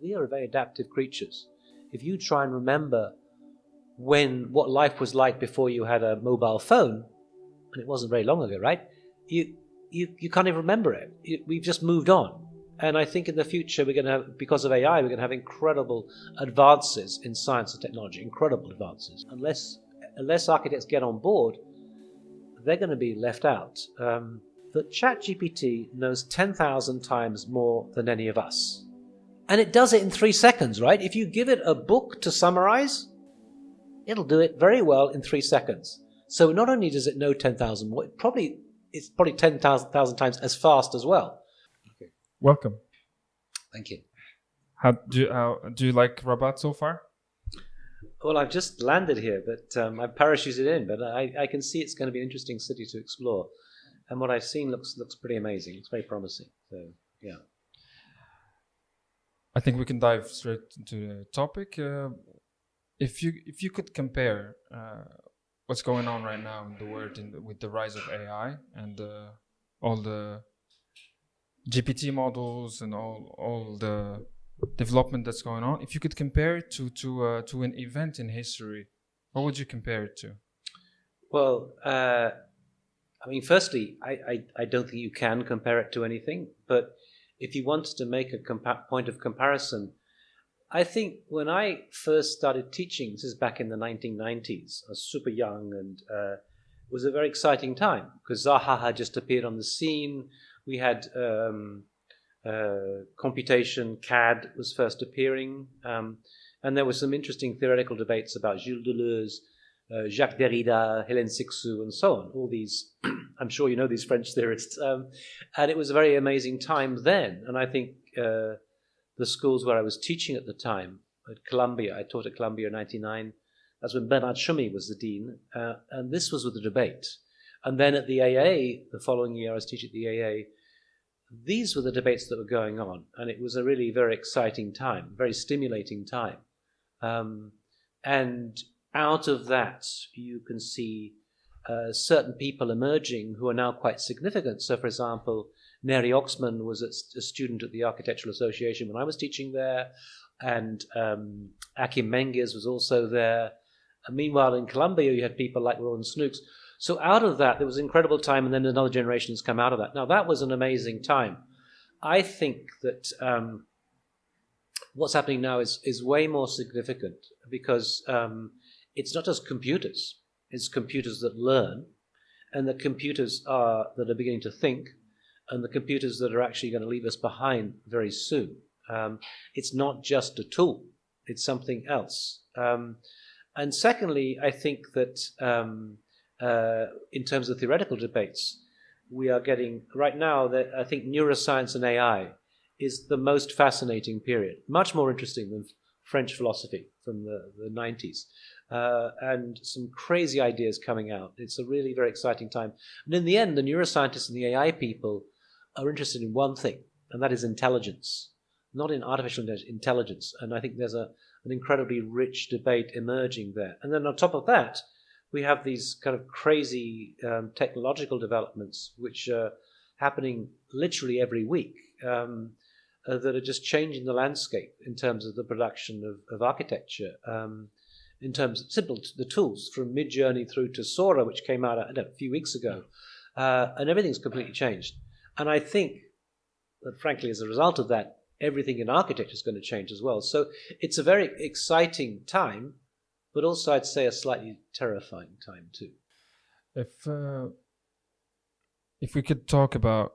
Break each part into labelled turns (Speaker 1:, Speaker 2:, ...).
Speaker 1: we are very adaptive creatures. If you try and remember what life was like before you had a mobile phone, and it wasn't very long ago, right? You can't even remember it. We've just moved on. And I think in the future we're going to have, because of AI, we're going to have incredible advances in science and technology, incredible advances. Unless architects get on board, they're going to be left out. That ChatGPT knows 10,000 times more than any of us. And it does it in 3 seconds, right? If you give it a book to summarize, it'll do it very well in 3 seconds. So not only does it know 10,000 more, it's probably 10,000 times as fast as well.
Speaker 2: Okay. Welcome.
Speaker 1: Thank you.
Speaker 2: How do you like Rabat so far?
Speaker 1: Well, I've just landed here, but I've parachuted in. But I can see it's going to be an interesting city to explore, and what I've seen looks pretty amazing. It's very promising. So yeah.
Speaker 2: I think we can dive straight into the topic. If you could compare what's going on right now in the world with the rise of AI and all the GPT models and all the development that's going on, if you could compare it to an event in history, what would you compare it to?
Speaker 1: Well, I mean, firstly, I don't think you can compare it to anything. But if you wanted to make a point of comparison, I think when I first started teaching, this is back in the 1990s, I was super young, and it was a very exciting time because Zaha had just appeared on the scene. We had computation, CAD was first appearing, and there were some interesting theoretical debates about Gilles Deleuze, Jacques Derrida, Hélène Cixous, and so on. All these, I'm sure you know these French theorists. And it was a very amazing time then. And I think the schools where I was teaching at the time, at Columbia, I taught at Columbia in 1999. That's when Bernard Chummy was the dean. And this was with the debate. And then at the AA, the following year, I was teaching at the AA. These were the debates that were going on. And it was a really very exciting time, very stimulating time. And out of that, you can see certain people emerging who are now quite significant. So, for example, Neri Oxman was a student at the Architectural Association when I was teaching there, and Akim Mengiz was also there. And meanwhile, in Columbia, you had people like Rowan Snooks. So out of that, there was an incredible time, and then another generation has come out of that. Now, that was an amazing time. I think that what's happening now is way more significant because it's not just computers. It's computers that learn, and the computers that are beginning to think, and the computers that are actually going to leave us behind very soon. It's not just a tool. It's something else. And secondly, I think that in terms of theoretical debates, we are getting, right now, that I think neuroscience and AI is the most fascinating period, much more interesting than French philosophy from the 90s. And some crazy ideas coming out. It's a really very exciting time. And in the end, the neuroscientists and the AI people are interested in one thing, and that is intelligence, not in artificial intelligence. And I think there's an incredibly rich debate emerging there. And then on top of that, we have these kind of crazy technological developments which are happening literally every week that are just changing the landscape in terms of the production of architecture. In terms of the tools from Midjourney through to Sora, which came out a few weeks ago, and everything's completely changed. And I think that, frankly, as a result of that, everything in architecture is going to change as well. So it's a very exciting time, but also I'd say a slightly terrifying time too.
Speaker 2: If we could talk about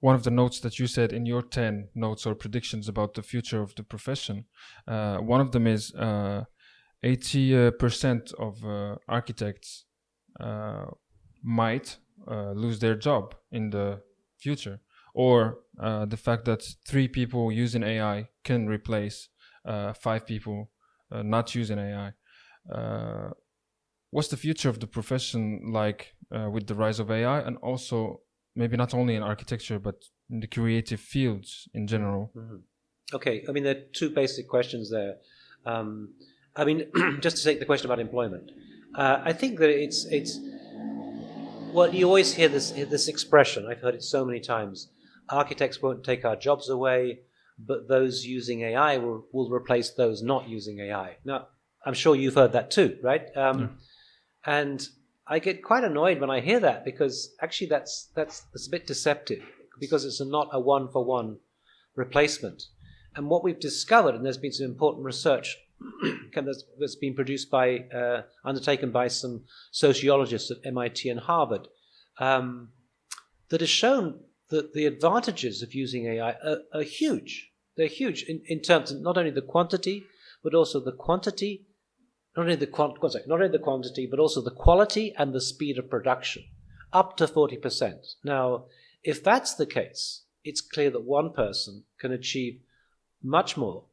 Speaker 2: one of the notes that you said in your 10 notes or predictions about the future of the profession, one of them is 80% of architects might lose their job in the future, or the fact that 3 people using AI can replace 5 people not using AI. What's the future of the profession like with the rise of AI, and also maybe not only in architecture, but in the creative fields in general?
Speaker 1: Mm-hmm. Okay, I mean, there are 2 basic questions there. I mean, just to take the question about employment, I think that it's well, you always hear this expression. I've heard it so many times. Architects won't take our jobs away. but those using AI will replace those not using AI. Now, I'm sure you've heard that too, right? And I get quite annoyed when I hear that, because actually that's a bit deceptive, because it's not a one-for-one replacement. And what we've discovered, and there's been some important research that's been produced by, undertaken by some sociologists at MIT and Harvard, that has shown that the advantages of using AI are huge. They're huge in terms of not only the quantity, but also the quantity, not only the quantity, but also the quality and the speed of production, up to 40%. Now, if that's the case, it's clear that one person can achieve much more,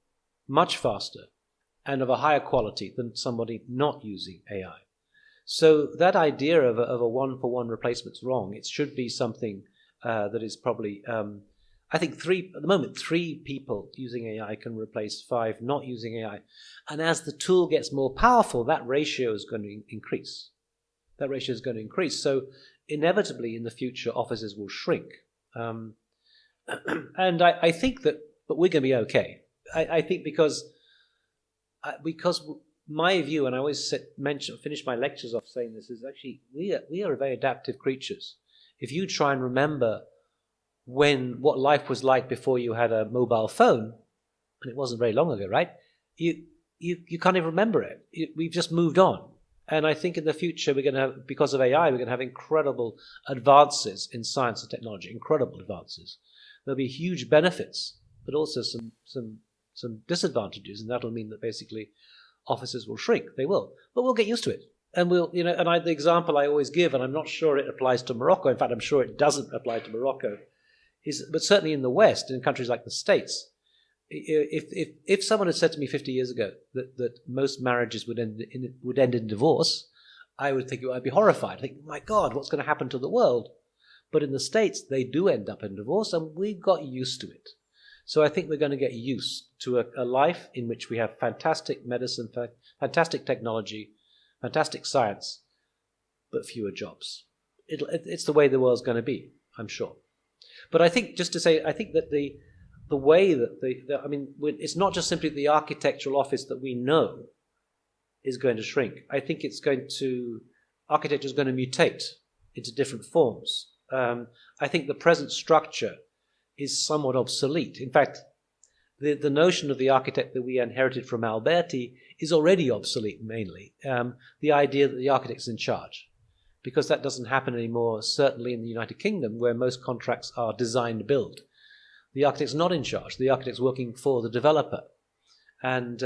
Speaker 1: much faster, and of a higher quality than somebody not using AI. So that idea of a one-for-one replacement is wrong. It should be something that is probably, I think at the moment, 3 people using AI can replace 5 not using AI. And as the tool gets more powerful, that ratio is going to increase. So inevitably in the future, offices will shrink. And I think that, but we're going to be okay. I think because my view, and I always finish my lectures off saying this, is actually we are very adaptive creatures. If you try and remember what life was like before you had a mobile phone, and it wasn't very long ago, right? You can't even remember it. We've just moved on. And I think in the future we're going to have, because of AI, we're going to have incredible advances in science and technology, incredible advances. There'll be huge benefits, but also some disadvantages, and that'll mean that basically offices will shrink. They will, but we'll get used to it. And the example I always give, and I'm not sure it applies to Morocco. In fact, I'm sure it doesn't apply to Morocco. But certainly in the West, in countries like the States, if someone had said to me 50 years ago that most marriages would end in divorce, I would think I'd be horrified. I think, my God, what's going to happen to the world? But in the States, they do end up in divorce, and we've got used to it. So I think we're going to get used to a life in which we have fantastic medicine, fantastic technology, fantastic science, but fewer jobs. It's the way the world's going to be, I'm sure. But I think, just to say, I think that the way that it's not just simply the architectural office that we know is going to shrink. I think architecture is going to mutate into different forms. I think the present structure is somewhat obsolete. In fact, the notion of the architect that we inherited from Alberti is already obsolete, mainly. The idea that the architect's in charge. Because that doesn't happen anymore, certainly in the United Kingdom, where most contracts are design-build. The architect's not in charge. The architect's working for the developer. And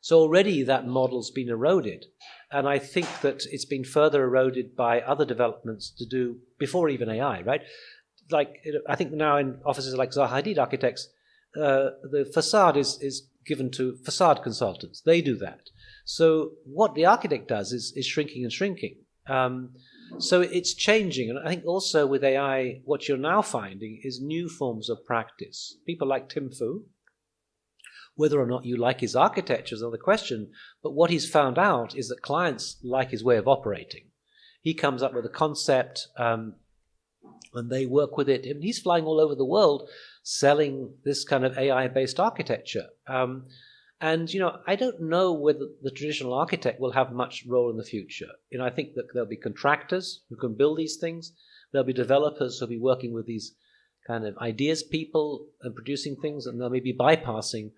Speaker 1: so already that model's been eroded. And I think that it's been further eroded by other developments to do before even AI, right? Like, I think now in offices like Zaha Hadid Architects, the facade is given to facade consultants. They do that. So what the architect does is shrinking and shrinking. So it's changing. And I think also with AI, what you're now finding is new forms of practice. People like Tim Fu, whether or not you like his architecture is another question, but what he's found out is that clients like his way of operating. He comes up with a concept, and they work with it. I mean, he's flying all over the world selling this kind of AI-based architecture. And, I don't know whether the traditional architect will have much role in the future. I think that there'll be contractors who can build these things. There'll be developers who'll be working with these kind of ideas people and producing things, and they'll maybe bypassing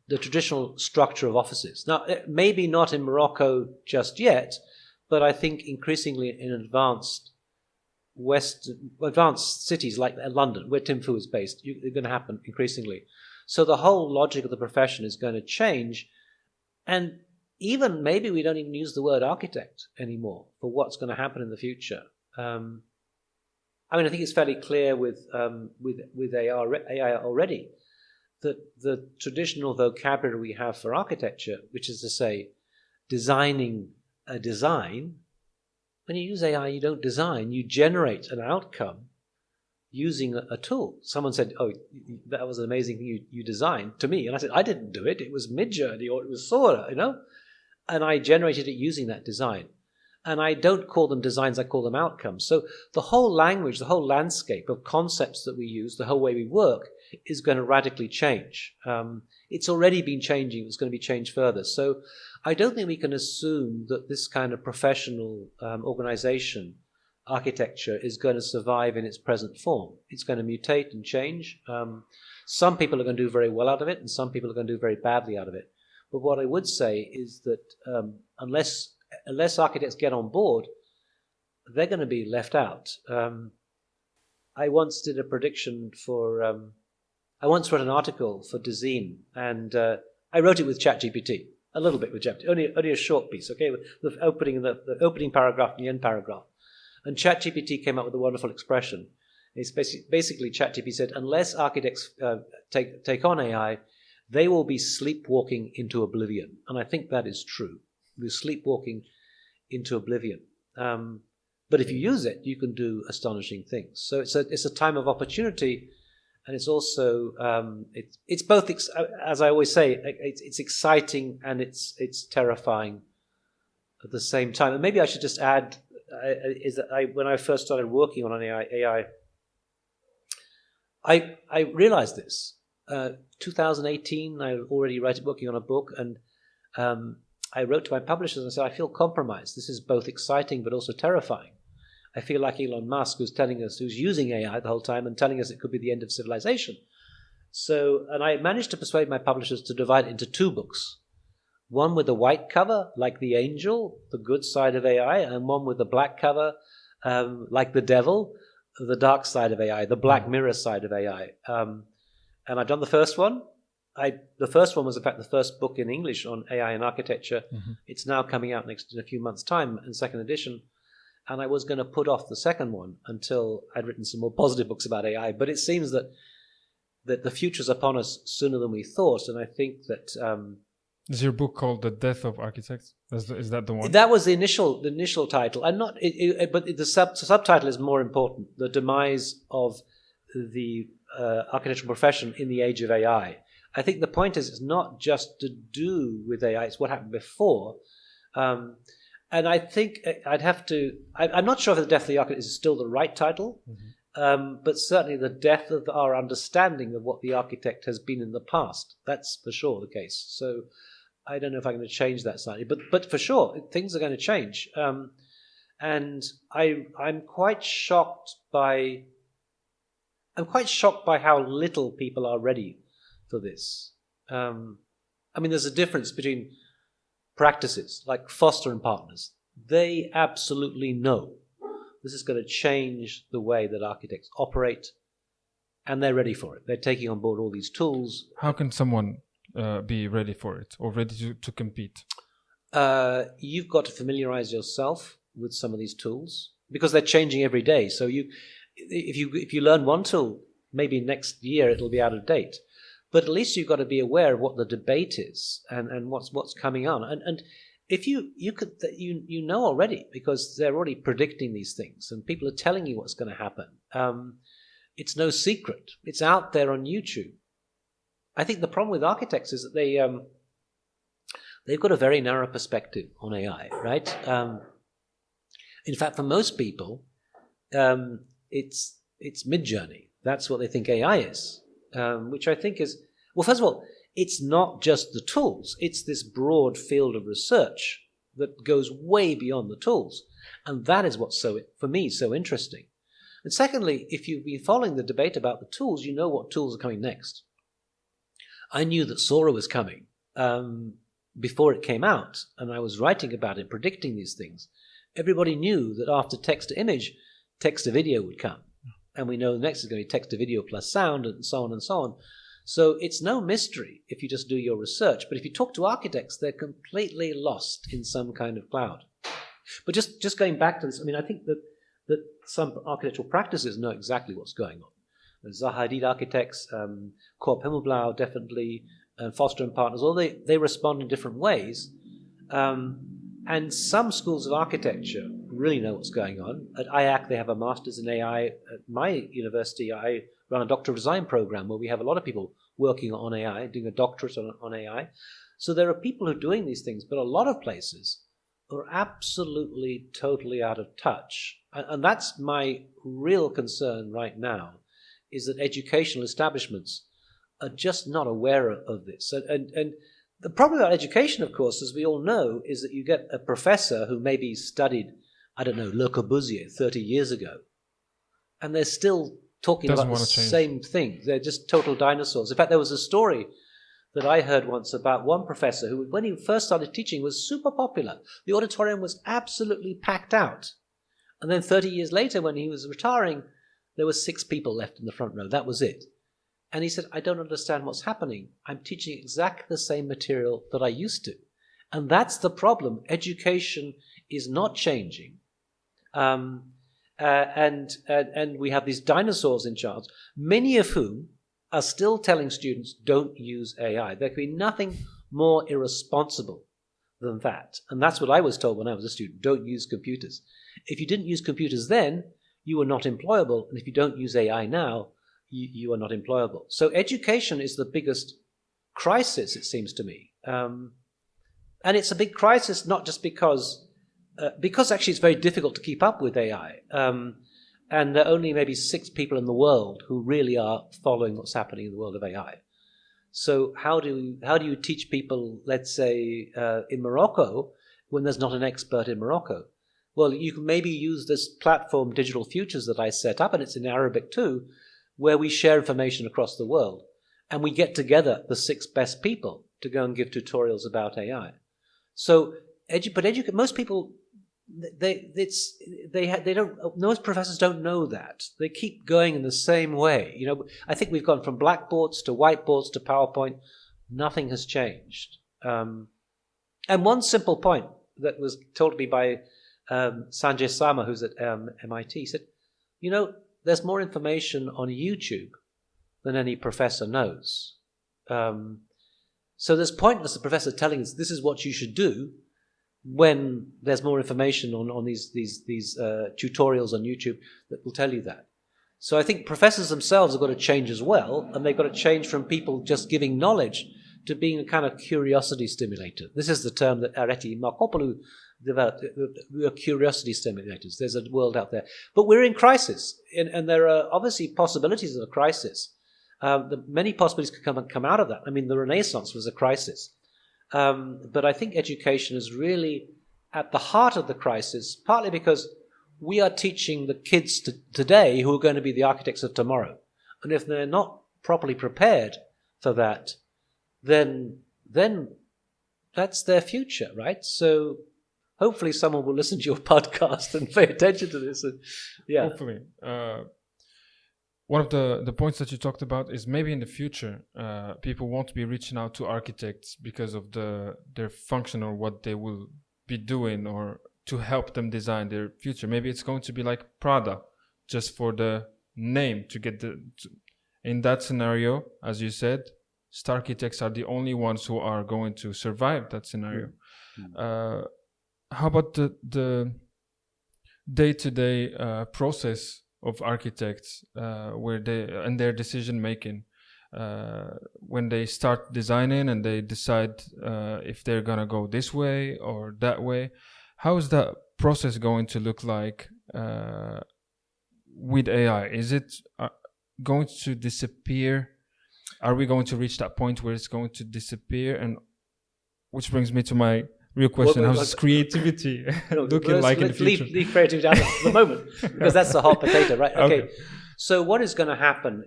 Speaker 1: the traditional structure of offices. Now, maybe not in Morocco just yet, but I think increasingly in advanced cities like London, where Tim Fu is based, it's going to happen increasingly. So the whole logic of the profession is going to change. And even maybe we don't even use the word architect anymore for what's going to happen in the future. I think it's fairly clear with AI already that the traditional vocabulary we have for architecture, which is to say designing a design, when you use AI, you don't design, you generate an outcome using a tool. Someone said, "Oh, that was an amazing thing you designed," to me. And I said, "I didn't do it. It was Midjourney or it was Sora, And I generated it using that design. And I don't call them designs, I call them outcomes. So the whole language, the whole landscape of concepts that we use, the whole way we work, is going to radically change. It's already been changing. It's going to be changed further. So I don't think we can assume that this kind of professional organization architecture is going to survive in its present form. It's going to mutate and change. Some people are going to do very well out of it, and some people are going to do very badly out of it. But what I would say is that unless architects get on board, they're going to be left out. I once did a prediction for. I once wrote an article for Dezeen, and I wrote it with ChatGPT, a little bit with ChatGPT, only a short piece, okay, with the opening paragraph and the end paragraph. And ChatGPT came up with a wonderful expression. It's basically ChatGPT said, unless architects take on AI, they will be sleepwalking into oblivion. And I think that is true. We're sleepwalking into oblivion. But if you use it, you can do astonishing things. So it's a time of opportunity, and it's also it's both, as I always say, it's exciting and it's terrifying at the same time. And maybe I should just add is that when I first started working on AI, I realized this. 2018, I was already working on a book, and I wrote to my publishers and said, I feel compromised. This is both exciting but also terrifying. I feel like Elon Musk, who's using AI the whole time and telling us it could be the end of civilization. So, and I managed to persuade my publishers to divide it into 2 books. One with a white cover, like the angel, the good side of AI, and one with a black cover, like the devil, the dark side of AI, the Black Mirror side of AI. And I've done the first one. The first one was, in fact, the first book in English on AI and architecture. Mm-hmm. It's now coming out in a few months' time in second edition. And I was going to put off the second one until I'd written some more positive books about AI. But it seems that the future's upon us sooner than we thought. And I think that...
Speaker 2: Is your book called The Death of Architects? Is that the one?
Speaker 1: That was the initial title. And not, but the subtitle is more important. The demise of the architectural profession in the age of AI. I think the point is it's not just to do with AI, it's what happened before. And I think I'm not sure if The Death of the Architect is still the right title, but certainly the death of our understanding of what the architect has been in the past. That's for sure the case. So I don't know if I'm going to change that slightly, but for sure, things are going to change. And I'm quite shocked by how little people are ready for this. I mean, there's a difference between practices like Foster and Partners. They absolutely know this is going to change the way that architects operate, and they're ready for it. They're taking on board all these tools.
Speaker 2: How can someone be ready for it or ready to compete?
Speaker 1: You've got to familiarize yourself with some of these tools because they're changing every day. So if you learn one tool, maybe next year it'll be out of date. But at least you've got to be aware of what the debate is and what's coming on. And if you know already, because they're already predicting these things and people are telling you what's going to happen. It's no secret. It's out there on YouTube. I think the problem with architects is that they've got a very narrow perspective on AI, right? In fact, for most people, it's mid-journey. That's what they think AI is. Which I think is, well, first of all, it's not just the tools. It's this broad field of research that goes way beyond the tools. And that is what's for me, so interesting. And secondly, if you've been following the debate about the tools, you know what tools are coming next. I knew that Sora was coming before it came out, and I was writing about it, predicting these things. Everybody knew that after text-to-image, text-to-video would come. And we know the next is going to be text-to-video plus sound and so on and so on. So it's no mystery if you just do your research. But if you talk to architects, they're completely lost in some kind of cloud. But just going back to this, I mean, I think that some architectural practices know exactly what's going on. Zaha Hadid architects, Corp Himmelblau definitely, and Foster and Partners, all they respond in different ways. And some schools of architecture really know what's going on. At IAC, they have a master's in AI. At my university, I run a doctor of design program where we have a lot of people working on AI, doing a doctorate on AI. So there are people who are doing these things, but a lot of places are absolutely, totally out of touch. And that's my real concern right now, is that educational establishments are just not aware of this. And the problem about education, of course, as we all know, is that you get a professor who maybe studied, I don't know, Le Corbusier 30 years ago, and they're still talking about the same thing. They're just total dinosaurs. In fact, there was a story that I heard once about one professor who, when he first started teaching, was super popular. The auditorium was absolutely packed out. And then 30 years later, when he was retiring, there were 6 people left in the front row. That was it. And he said, I don't understand what's happening. I'm teaching exactly the same material that I used to. And that's the problem. Education is not changing. And we have these dinosaurs in charge, many of whom are still telling students, don't use AI. There can be nothing more irresponsible than that. And that's what I was told when I was a student, don't use computers. If you didn't use computers then, you were not employable. And if you don't use AI now, you are not employable. So education is the biggest crisis, it seems to me. And it's a big crisis not just because actually it's very difficult to keep up with AI. And there are only maybe 6 people in the world who really are following what's happening in the world of AI. So how do you teach people, let's say, in Morocco, when there's not an expert in Morocco? Well, you can maybe use this platform, Digital Futures, that I set up, and it's in Arabic too, where we share information across the world. And we get together the 6 best people to go and give tutorials about AI. So, most people, most professors don't know that. They keep going in the same way. You know, I think we've gone from blackboards to whiteboards to PowerPoint. Nothing has changed. And one simple point that was told to me by Sanjay Sama, who's at MIT, said, you know, there's more information on YouTube than any professor knows. So there's pointless the professor telling us this is what you should do when there's more information on these tutorials on YouTube that will tell you that. So I think professors themselves have got to change as well, and they've got to change from people just giving knowledge to being a kind of curiosity stimulator. This is the term that Areti Markopoulou developed. We are curiosity stimulators. There's a world out there. But we're in crisis, and there are obviously possibilities of a crisis. Many possibilities could come out of that. I mean, the Renaissance was a crisis. But I think education is really at the heart of the crisis, partly because we are teaching the kids today who are going to be the architects of tomorrow. And if they're not properly prepared for that, then that's their future, right? So hopefully someone will listen to your podcast and pay attention to this. And, yeah.
Speaker 2: Hopefully. One of the points that you talked about is maybe in the future, people won't be reaching out to architects because of their function or what they will be doing or to help them design their future. Maybe it's going to be like Prada, just for the name to get in that scenario, as you said, star architects are the only ones who are going to survive that scenario. Mm-hmm. How about the day-to-day process of architects, where and their decision making, when they start designing and they decide if they're gonna go this way or that way? How is that process going to look like with AI? Is it going to disappear? Are we going to reach that point where it's going to disappear? And which brings me to my real question: how's creativity looking like in the future?
Speaker 1: Leave creativity out at the moment, because that's the hot potato, right? Okay. So what is going to happen,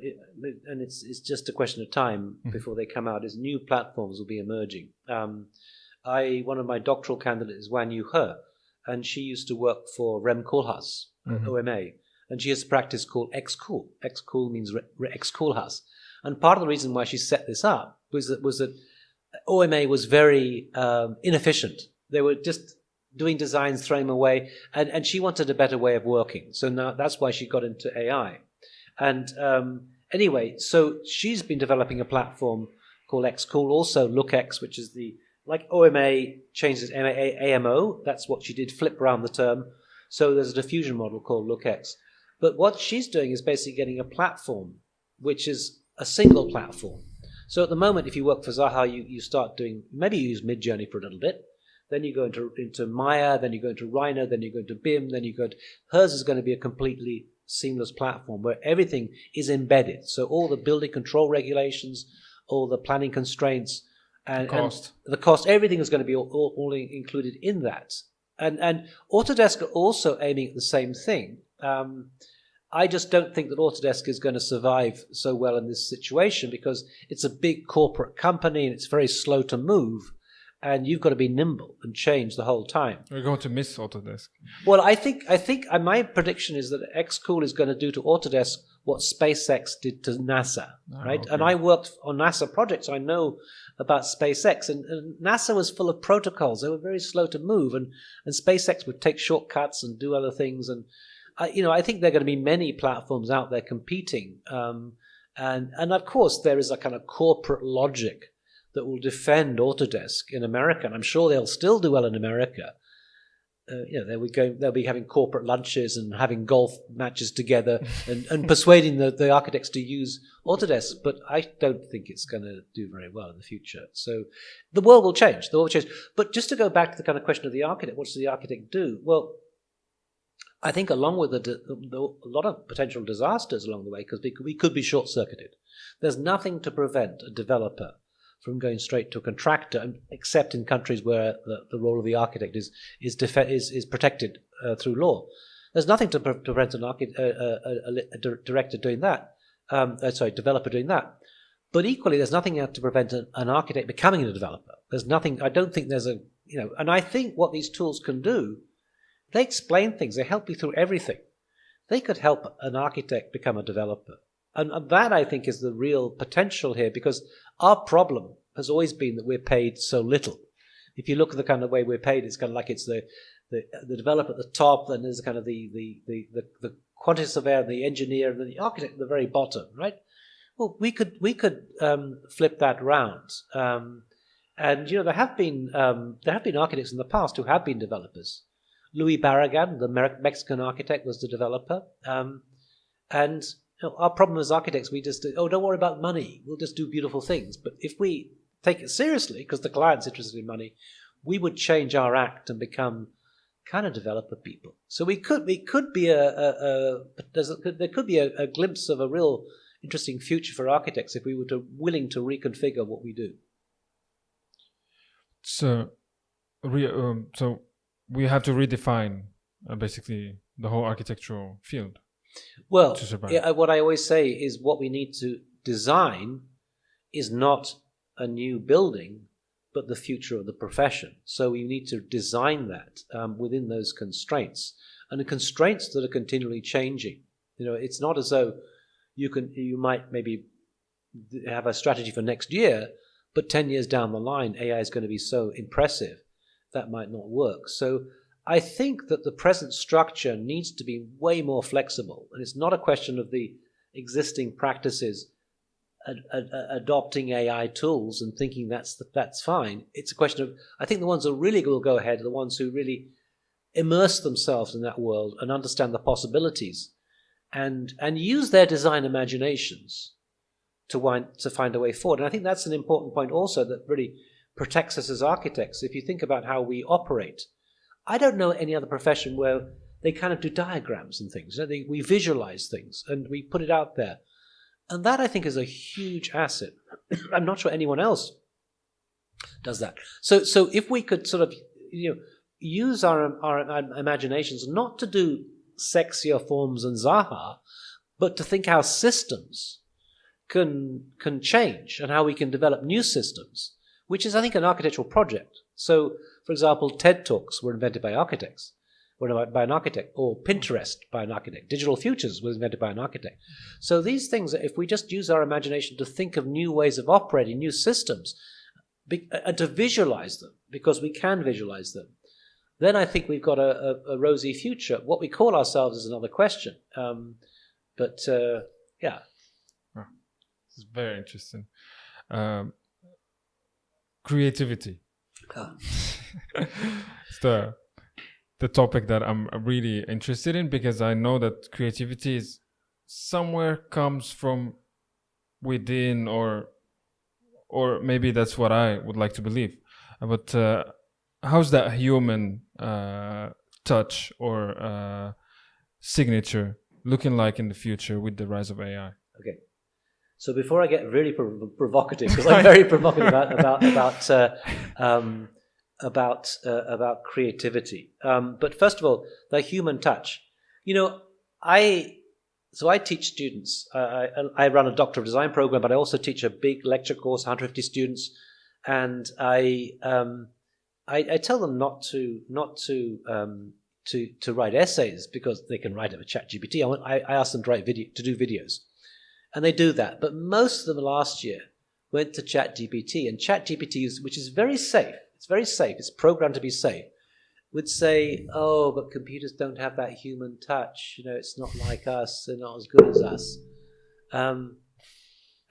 Speaker 1: and it's just a question of time before they come out, is new platforms will be emerging. One of my doctoral candidates is Wan Yu He, and she used to work for Rem Koolhaas, OMA, and she has a practice called X-Cool. X-Cool means X-Koolhaas. And part of the reason why she set this up was that OMA was very inefficient. They were just doing designs, throwing them away, and she wanted a better way of working. So now that's why she got into AI. And anyway, so she's been developing a platform called X-Cool, also LookX, which is like OMA changes AMO. That's what she did, flip around the term. So there's a diffusion model called LookX. But what she's doing is basically getting a platform, which is a single platform. So at the moment, if you work for Zaha, you start doing, maybe you use Midjourney for a little bit, then you go into Maya, then you go into Rhino, then you go into BIM, then you go to, hers is going to be a completely seamless platform where everything is embedded. So all the building control regulations, all the planning constraints, and the cost, everything is going to be all included in that. And Autodesk are also aiming at the same thing. I just don't think that Autodesk is going to survive so well in this situation because it's a big corporate company and it's very slow to move. And you've got to be nimble and change the whole time.
Speaker 2: We're going to miss Autodesk.
Speaker 1: Well, I think my prediction is that XCool is going to do to Autodesk what SpaceX did to NASA, right? Okay. And I worked on NASA projects. So I know about SpaceX, and NASA was full of protocols. They were very slow to move, and SpaceX would take shortcuts and do other things. And I think there are going to be many platforms out there competing, and of course there is a kind of corporate logic that will defend Autodesk in America, and I'm sure they'll still do well in America. They'll be having corporate lunches and having golf matches together and persuading the architects to use Autodesk, but I don't think it's going to do very well in the future. So the world will change. But just to go back to the kind of question of the architect, what does the architect do? Well, I think along with a lot of potential disasters along the way, because we could be short-circuited, there's nothing to prevent a developer from going straight to a contractor, except in countries where the role of the architect is protected through law. There's nothing to prevent a director doing that. Developer doing that. But equally, there's nothing to prevent an architect becoming a developer. There's nothing. I don't think there's and I think what these tools can do, they explain things. They help you through everything. They could help an architect become a developer. And that, I think, is the real potential here, because our problem has always been that we're paid so little. If you look at the kind of way we're paid, it's kind of like it's the developer at the top, then there's kind of the quantity surveyor, the engineer, and then the architect at the very bottom, right? Well, we could flip that round. And there have been architects in the past who have been developers. Luis Barragan, the Mexican architect, was the developer. And our problem as architects, we just don't worry about money. We'll just do beautiful things. But if we take it seriously, because the client's interested in money, we would change our act and become kind of developer people. So there could be a glimpse of a real interesting future for architects if we were willing to reconfigure what we do.
Speaker 2: So we have to redefine basically the whole architectural field.
Speaker 1: Well, what I always say is what we need to design is not a new building, but the future of the profession. So we need to design that within those constraints, and the constraints that are continually changing. It's not as though you might maybe have a strategy for next year, but 10 years down the line, AI is going to be so impressive that might not work. So I think that the present structure needs to be way more flexible. And it's not a question of the existing practices adopting AI tools and thinking that's fine. It's a question of, I think the ones that really will go ahead are the ones who really immerse themselves in that world and understand the possibilities and use their design imaginations to find a way forward. And I think that's an important point also that really protects us as architects. If you think about how we operate, I don't know any other profession where they kind of do diagrams and things. We visualize things and we put it out there. And that, I think, is a huge asset. I'm not sure anyone else does that. So if we could sort of use our imaginations not to do sexier forms and Zaha, but to think how systems can change and how we can develop new systems, which is, I think, an architectural project. So, for example, TED Talks were invented by architects, by an architect, or Pinterest by an architect. Digital Futures was invented by an architect. So these things, if we just use our imagination to think of new ways of operating, new systems, and to visualize them, because we can visualize them, then I think we've got a rosy future. What we call ourselves is another question. Yeah.
Speaker 2: Oh, this is very interesting. Creativity. It's the topic that I'm really interested in, because I know that creativity is somewhere comes from within, or maybe that's what I would like to believe. But how's that human touch or signature looking like in the future with the rise of AI?
Speaker 1: Okay. So before I get really provocative, because I'm very provocative about creativity. But first of all, the human touch. I teach students. I run a Doctor of Design program, but I also teach a big lecture course, 150 students, and I tell them not to write essays because they can write it with ChatGPT. I ask them to do videos. And they do that. But most of them last year went to ChatGPT. And ChatGPT, which is very safe, it's programmed to be safe, would say, oh, but computers don't have that human touch. It's not like us. They're not as good as us. And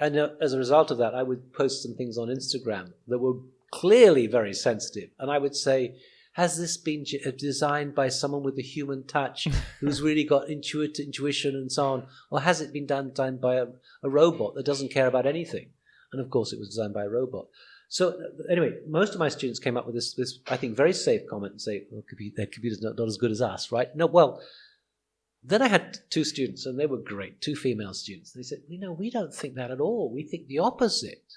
Speaker 1: as a result of that, I would post some things on Instagram that were clearly very sensitive. And I would say, has this been designed by someone with a human touch who's really got intuition and so on? Or has it been done by a robot that doesn't care about anything? And of course, it was designed by a robot. So anyway, most of my students came up with this I think, very safe comment and say, well, their computer's not as good as us, right? No, well, then I had two students, and they were great, two female students. They said, we don't think that at all. We think the opposite.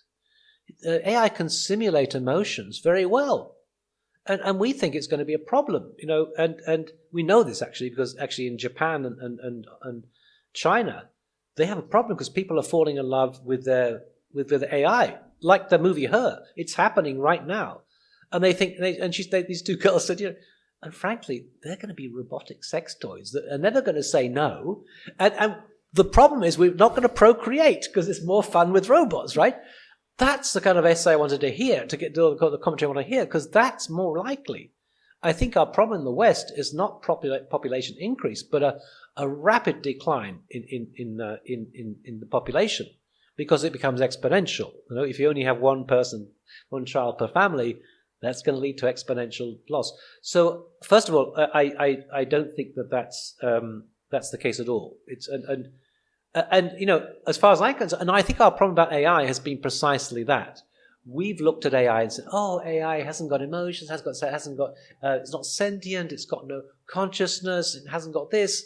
Speaker 1: AI can simulate emotions very well. And we think it's going to be a problem, and we know this actually because actually in Japan and China, they have a problem because people are falling in love with their AI, like the movie Her. It's happening right now, and they think these two girls said, and frankly, they're going to be robotic sex toys that are never going to say no, and the problem is we're not going to procreate because it's more fun with robots, right? That's the kind of essay I wanted to hear, to get the commentary I want to hear, because that's more likely. I think our problem in the West is not population increase, but a rapid decline in the population, because it becomes exponential. If you only have one child per family, that's going to lead to exponential loss. So first of all, I don't think that's the case at all. And as far as I'm concerned, and I think our problem about AI has been precisely that. We've looked at AI and said, oh, AI hasn't got emotions, it's not sentient, it's got no consciousness, it hasn't got this.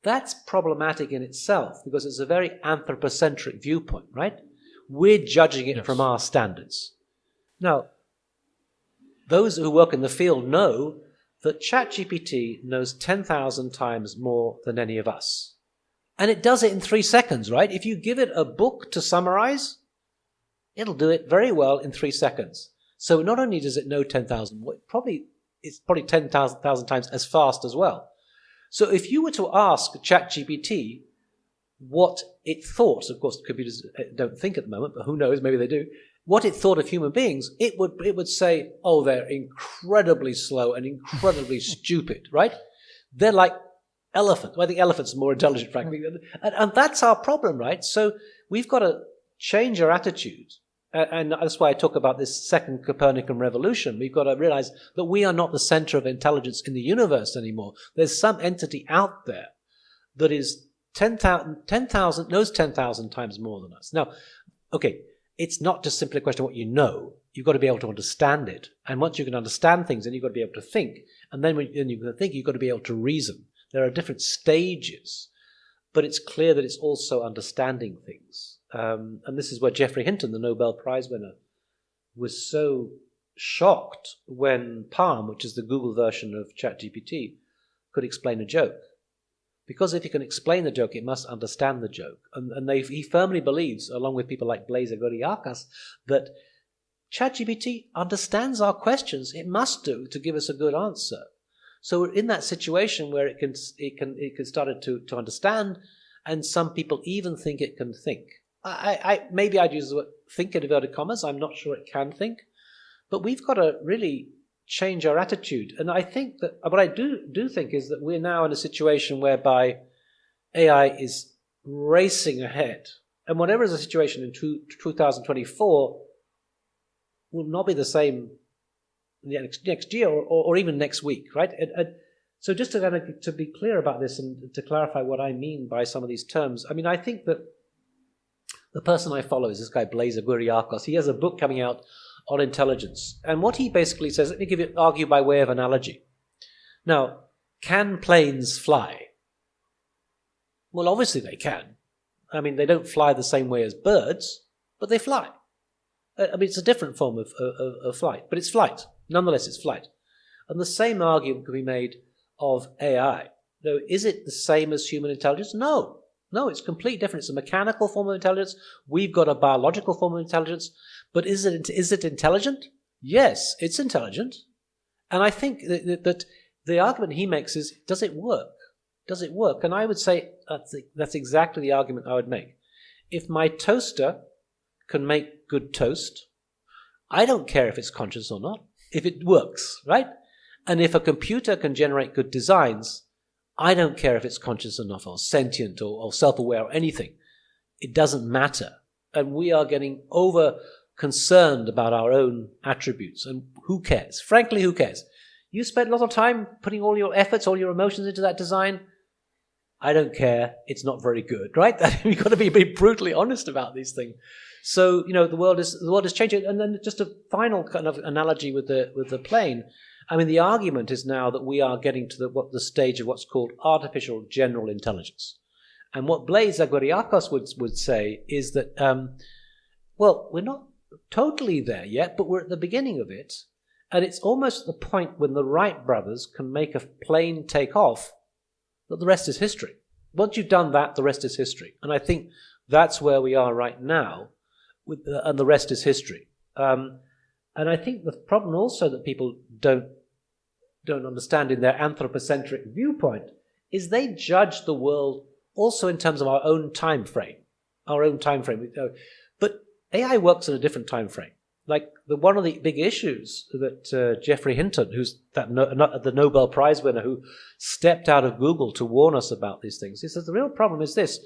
Speaker 1: That's problematic in itself because it's a very anthropocentric viewpoint, right? We're judging it from our standards. Now, those who work in the field know that ChatGPT knows 10,000 times more than any of us. And it does it in 3 seconds, right? If you give it a book to summarize, it'll do it very well in 3 seconds. So not only does it know 10,000, it's probably 10,000 times as fast as well. So if you were to ask ChatGPT what it thought, of course computers don't think at the moment, but who knows, maybe they do, what it thought of human beings, it would say, oh, they're incredibly slow and incredibly stupid, right? They're like elephant. Well, I think elephants are more intelligent, frankly. And that's our problem, right? So we've got to change our attitude. And that's why I talk about this second Copernican revolution. We've got to realize that we are not the center of intelligence in the universe anymore. There's some entity out there that is 10,000 knows 10,000 times more than us. Now, okay, it's not just simply a question of what you know. You've got to be able to understand it. And once you can understand things, then you've got to be able to think. And then when you can think, you've got to be able to reason. There are different stages, but it's clear that it's also understanding things. And this is where Geoffrey Hinton, the Nobel Prize winner, was so shocked when Palm, which is the Google version of ChatGPT, could explain a joke. Because if you can explain the joke, it must understand the joke. And he firmly believes, along with people like Blaise Agoriakas, that ChatGPT understands our questions. It must do to give us a good answer. So we're in that situation where it can start to understand, and some people even think it can think. Maybe I'd use the word think in inverted commas. I'm not sure it can think, but we've got to really change our attitude. And I think that what I do think is that we're now in a situation whereby AI is racing ahead, and whatever is the situation in 2024 will not be the same next year or even next week, right? So just to be clear about this and to clarify what I mean by some of these terms, I mean, I think that the person I follow is this guy Blaise Agoriakos. He has a book coming out on intelligence. And what he basically says, let me argue by way of analogy. Now, can planes fly? Well, obviously they can. I mean, they don't fly the same way as birds, but they fly. I mean, it's a different form of flight, but it's flight. Nonetheless, it's flight. And the same argument can be made of AI. Now, is it the same as human intelligence? No. No, it's completely different. It's a mechanical form of intelligence. We've got a biological form of intelligence. But is it intelligent? Yes, it's intelligent. And I think that the argument he makes is, does it work? Does it work? And I would say that's exactly the argument I would make. If my toaster can make good toast, I don't care if it's conscious or not, if it works, right? And if a computer can generate good designs, I don't care if it's conscious enough or sentient or self-aware or anything. It doesn't matter. And we are getting over concerned about our own attributes. And who cares? Frankly, who cares? You spent a lot of time putting all your efforts, all your emotions into that design. I don't care. It's not very good, right? We've got to be brutally honest about these things. So, the world is changing. And then just a final kind of analogy with the plane. I mean, the argument is now that we are getting to the stage of what's called artificial general intelligence. And what Blaise Agoriakos would say is that, well, we're not totally there yet, but we're at the beginning of it. And it's almost the point when the Wright brothers can make a plane take off that the rest is history. Once you've done that, the rest is history. And I think that's where we are right now, and the rest is history. And I think the problem also that people don't understand in their anthropocentric viewpoint is they judge the world also in terms of our own time frame. But AI works in a different time frame. Like one of the big issues that Geoffrey Hinton, who's the Nobel Prize winner who stepped out of Google to warn us about these things, he says the real problem is this.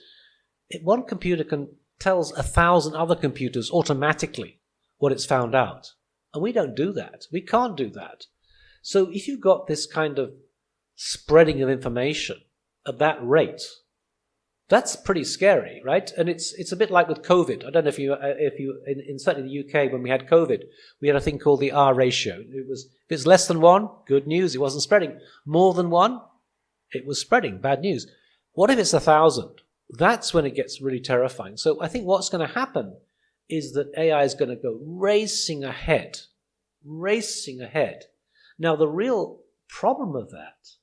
Speaker 1: One computer tells 1,000 other computers automatically what it's found out. And we don't do that. We can't do that. So if you've got this kind of spreading of information at that rate, that's pretty scary, right? And it's a bit like with COVID. I don't know if you in certainly the UK when we had COVID, we had a thing called the R ratio. If it's less than 1, good news, it wasn't spreading. More than 1, it was spreading, bad news. What if it's 1,000? That's when it gets really terrifying. So I think what's going to happen is that AI is going to go racing ahead. Now, the real problem of that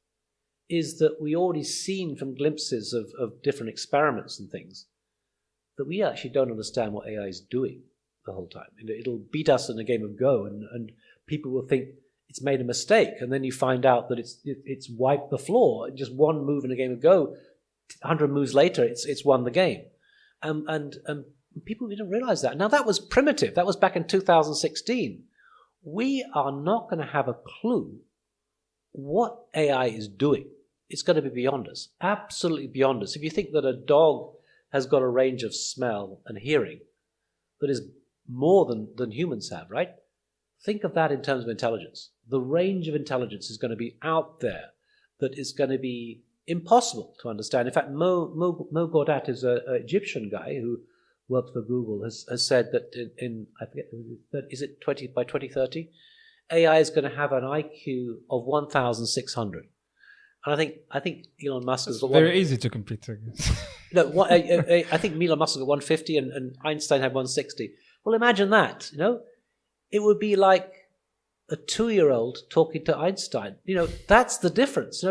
Speaker 1: is that we already seen from glimpses of different experiments and things that we actually don't understand what AI is doing the whole time. It'll beat us in a game of Go, and people will think it's made a mistake, and then you find out that it's wiped the floor. Just one move in a game of Go, 100 moves later, it's won the game. And people didn't realize that. Now, that was primitive. That was back in 2016. We are not going to have a clue what AI is doing. It's going to be beyond us, absolutely beyond us. If you think that a dog has got a range of smell and hearing that is more than humans have, right? Think of that in terms of intelligence. The range of intelligence is going to be out there that is going to be impossible to understand. In fact, Mo Gaudat is an Egyptian guy who worked for Google, has said that in I forget, is it by 2030, AI is going to have an IQ of 1,600. And I think Elon Musk has got
Speaker 2: very easy to compete against.
Speaker 1: No, I think Elon Musk has got 150 and Einstein had 160. Well, imagine that. It would be like a 2-year-old talking to Einstein. That's the difference.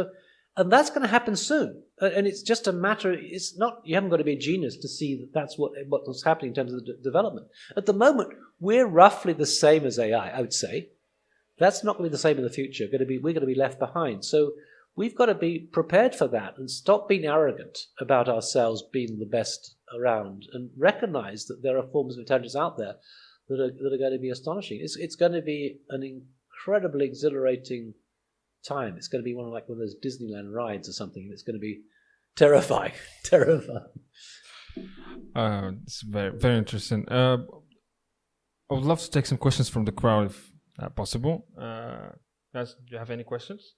Speaker 1: And that's going to happen soon. And it's just a matter. It's not. You haven't got to be a genius to see that that's what's happening in terms of the development. At the moment, we're roughly the same as AI. I would say that's not going to be the same in the future. We're going to be left behind. So we've got to be prepared for that and stop being arrogant about ourselves being the best around, and recognize that there are forms of intelligence out there that are going to be astonishing. It's going to be an incredibly exhilarating time. It's going to be one of those Disneyland rides or something. It's going to be terrifying.
Speaker 2: It's very, very interesting. I would love to take some questions from the crowd if possible. Guys, do you have any questions?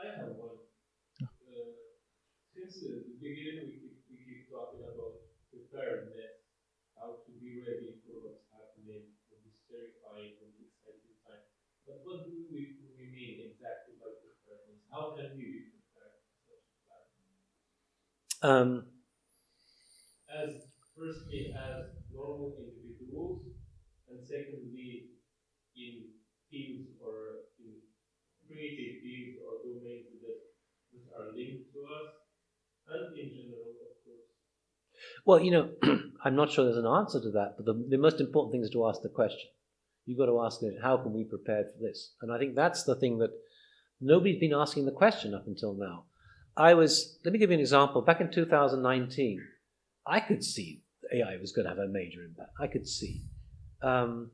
Speaker 3: I have one. Since the beginning, we keep talking about preparedness, how to be ready for what's happening, for this terrifying, for this exciting time. But what do we mean exactly by preparedness? How can we be prepared for such As firstly as normal individuals, and secondly in fields or in creative fields or domains that are linked to us, and in general, of course.
Speaker 1: Well, I'm not sure there's an answer to that, but the most important thing is to ask the question. You've got to ask it, how can we prepare for this? And I think that's the thing that nobody's been asking the question up until now. Let me give you an example. Back in 2019, I could see AI was going to have a major impact. I could see. And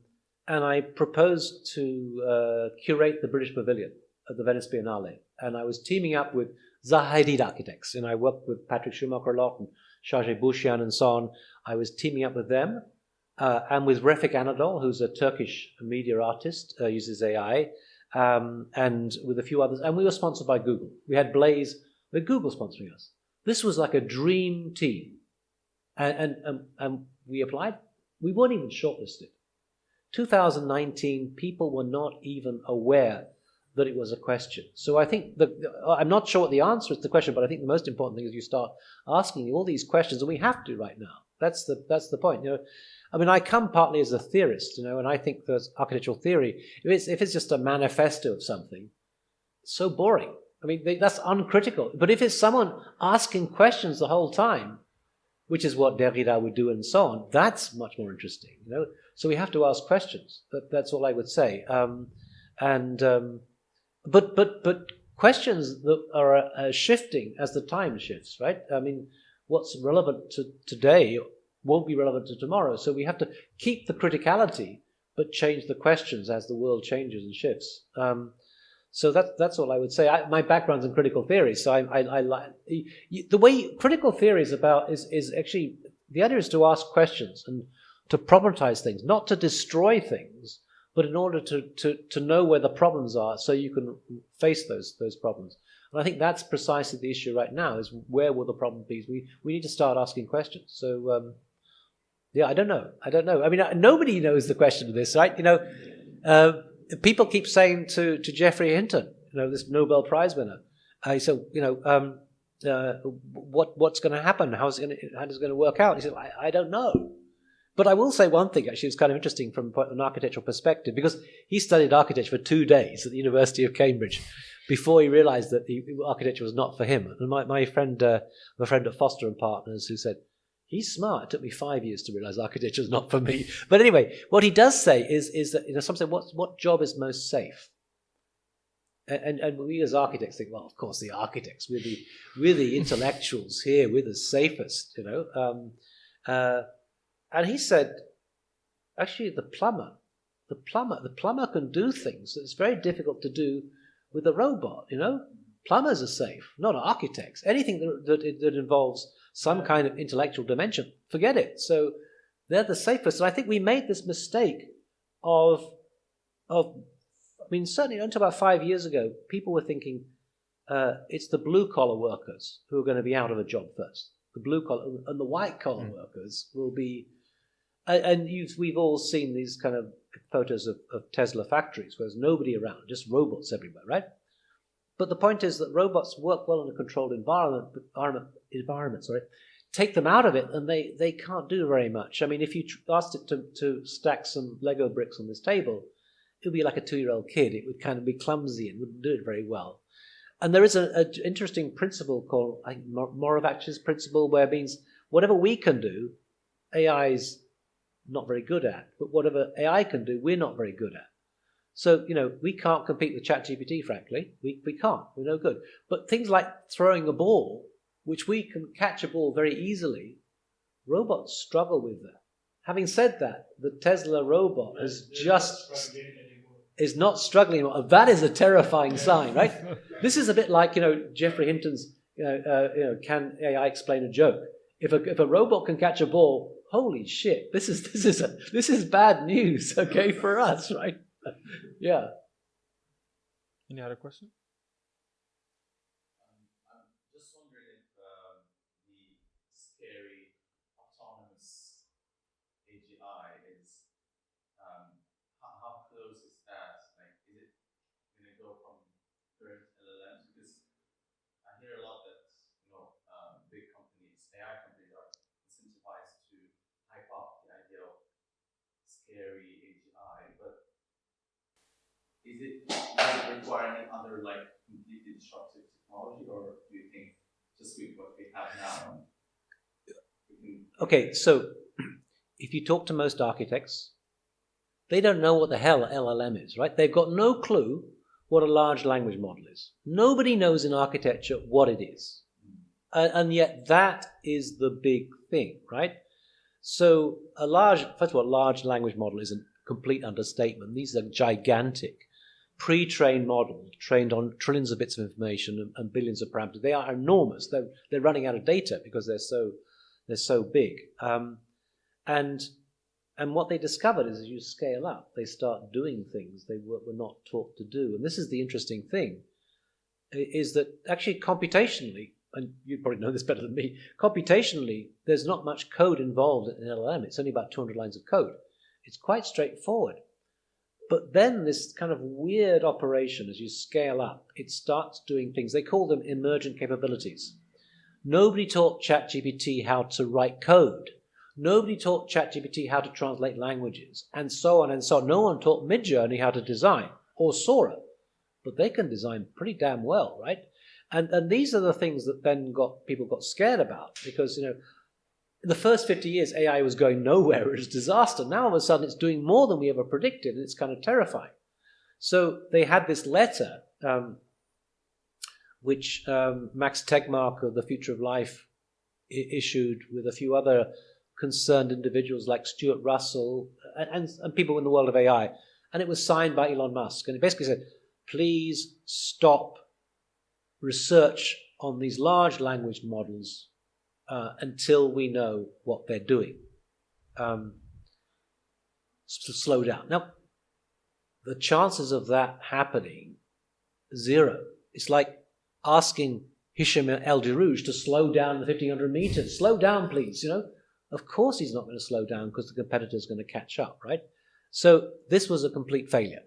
Speaker 1: I proposed to curate the British Pavilion at the Venice Biennale. And I was teaming up with Zahidid Architects. And I worked with Patrick Schumacher a lot and Şarjı Bushian and so on. I was teaming up with them and with Refik Anadol, who's a Turkish media artist, uses AI, and with a few others. And we were sponsored by Google. We had Blaze, with Google sponsoring us. This was like a dream team. And we applied. We weren't even shortlisted. 2019, people were not even aware that it was a question. So I think I'm not sure what the answer is to the question, but I think the most important thing is you start asking all these questions, and we have to right now. That's the point. I mean, I come partly as a theorist, and I think that architectural theory, if it's just a manifesto of something, it's so boring. I mean, that's uncritical. But if it's someone asking questions the whole time, which is what Derrida would do and so on, that's much more interesting. So we have to ask questions. That's all I would say. But questions that are shifting as the time shifts, right? I mean, what's relevant to today won't be relevant to tomorrow. So we have to keep the criticality, but change the questions as the world changes and shifts. So that's all I would say. My background's in critical theory, so I like the way critical theory is about is actually the idea is to ask questions and to problematize things, not to destroy things, but in order to know where the problems are, so you can face those problems. And I think that's precisely the issue right now: is where will the problem be? We need to start asking questions. So yeah, I don't know. I mean, nobody knows the question of this, right? People keep saying to Geoffrey Hinton, this Nobel Prize winner, so what's going to happen? How's it going to work out? He said, I don't know. But I will say one thing, actually, it's kind of interesting from an architectural perspective, because he studied architecture for 2 days at the University of Cambridge before he realized that architecture was not for him. And my friend at Foster and Partners, who said, he's smart. It took me 5 years to realize architecture is not for me. But anyway, what he does say is that some say, what job is most safe? And we as architects think, well, of course, the architects, we're the intellectuals here, we're the safest, and he said, actually, the plumber can do things that it's very difficult to do with a robot. Plumbers are safe, not architects. Anything that involves some kind of intellectual dimension, forget it. So they're the safest. And I think we made this mistake of I mean, certainly until about 5 years ago, people were thinking it's the blue-collar workers who are going to be out of a job first. The blue-collar and the white-collar workers will be... And we've all seen these kind of photos of Tesla factories where there's nobody around, just robots everywhere, right? But the point is that robots work well in a controlled environment. Take them out of it, and they can't do very much. I mean, if you asked it to stack some Lego bricks on this table, it would be like a 2-year-old kid. It would kind of be clumsy and wouldn't do it very well. And there is an interesting principle called Moravec's principle, where it means whatever we can do, AI's not very good at. But whatever AI can do, we're not very good at. So, we can't compete with ChatGPT, frankly. We can't. We're no good. But things like throwing a ball, which we can catch a ball very easily, robots struggle with that. Having said that, the Tesla robot is not struggling anymore. That is a terrifying sign, right? This is a bit like, Geoffrey Hinton's, can AI explain a joke? If a robot can catch a ball, holy shit, this is bad news, okay, for us, right? Yeah.
Speaker 2: Any other question?
Speaker 4: I'm just wondering if the scary autonomous AGI is how close is that? Like, is it going to go from current LLMs? Because I hear a lot that big companies scary AGI, but does it require any other like completely disruptive technology, or do you think just with what we have now?
Speaker 1: Okay, so if you talk to most architects, they don't know what the hell LLM is, right? They've got no clue what a large language model is. Nobody knows in architecture what it is. And yet that is the big thing, right? So first of all, a large language model is a complete understatement. These are gigantic, pre-trained models trained on trillions of bits of information and billions of parameters. They are enormous. They're running out of data because they're so big. And what they discovered is as you scale up, they start doing things they were not taught to do. And this is the interesting thing, is that actually computationally, and you probably know this better than me, computationally, there's not much code involved in LLM. It's only about 200 lines of code. It's quite straightforward. But then this kind of weird operation, as you scale up, it starts doing things. They call them emergent capabilities. Nobody taught ChatGPT how to write code. Nobody taught ChatGPT how to translate languages, and so on and so on. No one taught Midjourney how to design, or Sora. But they can design pretty damn well, right? And these are the things that then people got scared about, because, in the first 50 years, AI was going nowhere. It was a disaster. Now, all of a sudden, it's doing more than we ever predicted, and it's kind of terrifying. So they had this letter, which Max Tegmark of The Future of Life issued with a few other concerned individuals like Stuart Russell and people in the world of AI. And it was signed by Elon Musk. And it basically said, please stop research on these large language models until we know what they're doing. Slow down. Now, the chances of that happening, zero. It's like asking Hisham El Dirouj to slow down the 1,500 meters. Slow down, please, Of course he's not going to slow down because the competitor's going to catch up, right? So this was a complete failure.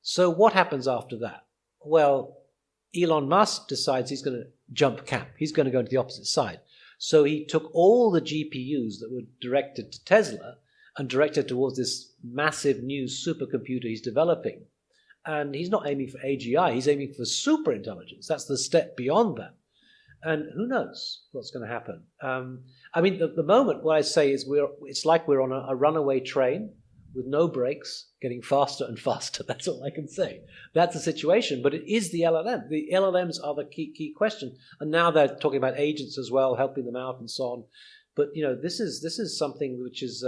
Speaker 1: So what happens after that? Well, Elon Musk decides he's going to jump camp. He's going to go to the opposite side. So he took all the GPUs that were directed to Tesla and directed towards this massive new supercomputer he's developing. And he's not aiming for AGI, he's aiming for super intelligence. That's the step beyond that. And who knows what's going to happen? The moment, what I say is it's like we're on a runaway train with no brakes, getting faster and faster. That's all I can say. That's the situation. But it is the LLM. The LLMs are the key question. And now they're talking about agents as well, helping them out and so on. But this is something which is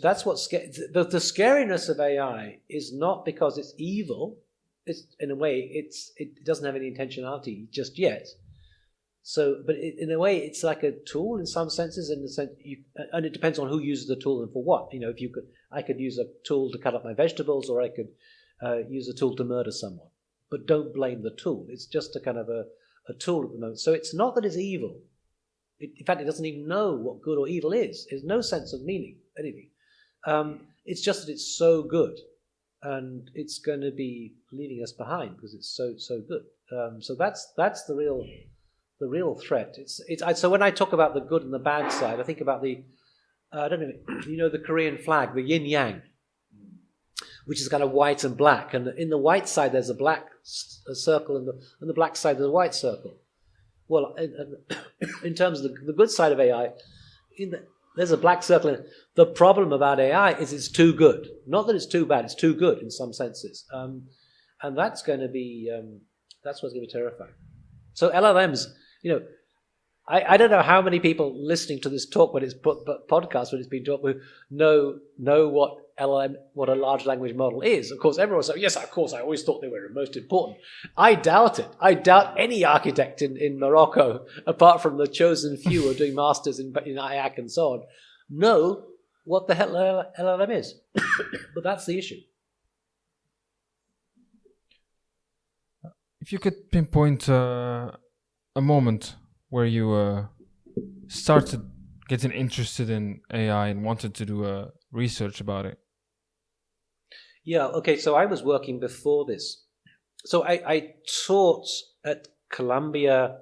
Speaker 1: that's what the scariness of AI is not because it's evil. It's in a way it doesn't have any intentionality just yet. So, but in a way, it's like a tool in some senses. In the sense, and it depends on who uses the tool and for what. I could use a tool to cut up my vegetables, or I could use a tool to murder someone. But don't blame the tool. It's just a kind of a tool at the moment. So it's not that it's evil. In fact, it doesn't even know what good or evil is. There's no sense of meaning, anything. It's just that it's so good, and it's going to be leaving us behind because it's so good. So that's the real threat. So when I talk about the good and the bad side, I think about the the Korean flag, the yin yang, which is kind of white and black, and in the white side there's a black circle, and the black side there's a white circle. Well, in terms of the good side of AI, there's a black circle in it. The problem about AI is it's too good. Not that it's too bad, it's too good in some senses. And that's going to be that's what's going to be terrifying. So LLMs, I don't know how many people listening to this talk when it's podcast when it's been talked with know what a large language model is. Of course, everyone says, yes, of course, I always thought they were most important. I doubt it. I doubt any architect in Morocco, apart from the chosen few who are doing masters in IAC and so on, know what the hell LLM is. But that's the issue.
Speaker 2: If you could pinpoint a moment where you started getting interested in AI and wanted to do research about it.
Speaker 1: Yeah, okay, so I was working before this. So I taught at Columbia.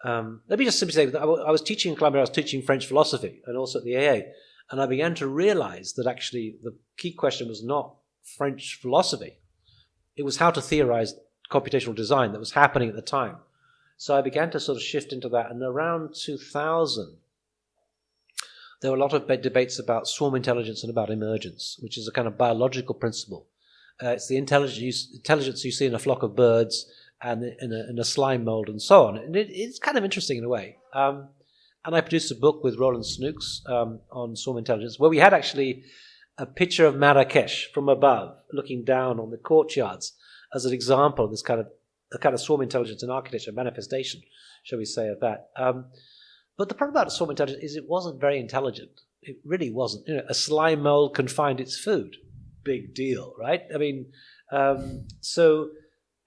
Speaker 1: Let me just simply say that I was teaching in Columbia, I was teaching French philosophy and also at the AA. And I began to realize that actually the key question was not French philosophy. It was how to theorize computational design that was happening at the time. So I began to sort of shift into that. And around 2000, there were a lot of debates about swarm intelligence and about emergence, which is a kind of biological principle. It's the intelligence you see in a flock of birds and in a slime mold and so on. And it's kind of interesting in a way. And I produced a book with Roland Snooks on swarm intelligence, where we had actually a picture of Marrakesh from above, looking down on the courtyards as an example of this kind of swarm intelligence in architecture, manifestation, shall we say, of that. But the problem about swarm intelligence is it wasn't very intelligent. It really wasn't. A slime mold can find its food. Big deal, right? I mean, so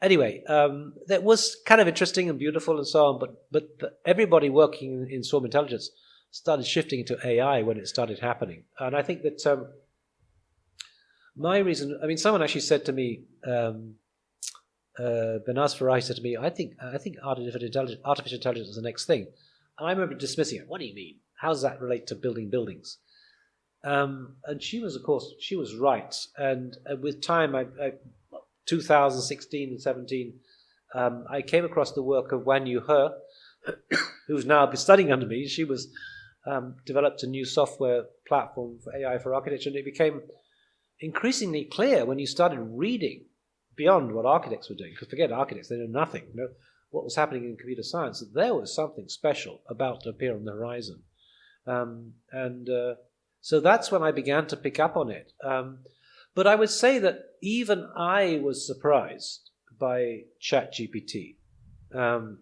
Speaker 1: anyway, that was kind of interesting and beautiful and so on, but everybody working in swarm intelligence started shifting into AI when it started happening. And I think that my reason, I mean, someone actually said to me, Benas Farai said to me, I think artificial intelligence is the next thing. And I remember dismissing it. What do you mean? How does that relate to building buildings? And she was right. And with time, 2016 and 17, I came across the work of Wan Yu He, who's now been studying under me. She was developed a new software platform for AI for architecture, and it became increasingly clear when you started reading beyond what architects were doing, because forget architects, they know nothing. What was happening in computer science, that there was something special about to appear on the horizon. So that's when I began to pick up on it. But I would say that even I was surprised by ChatGPT. In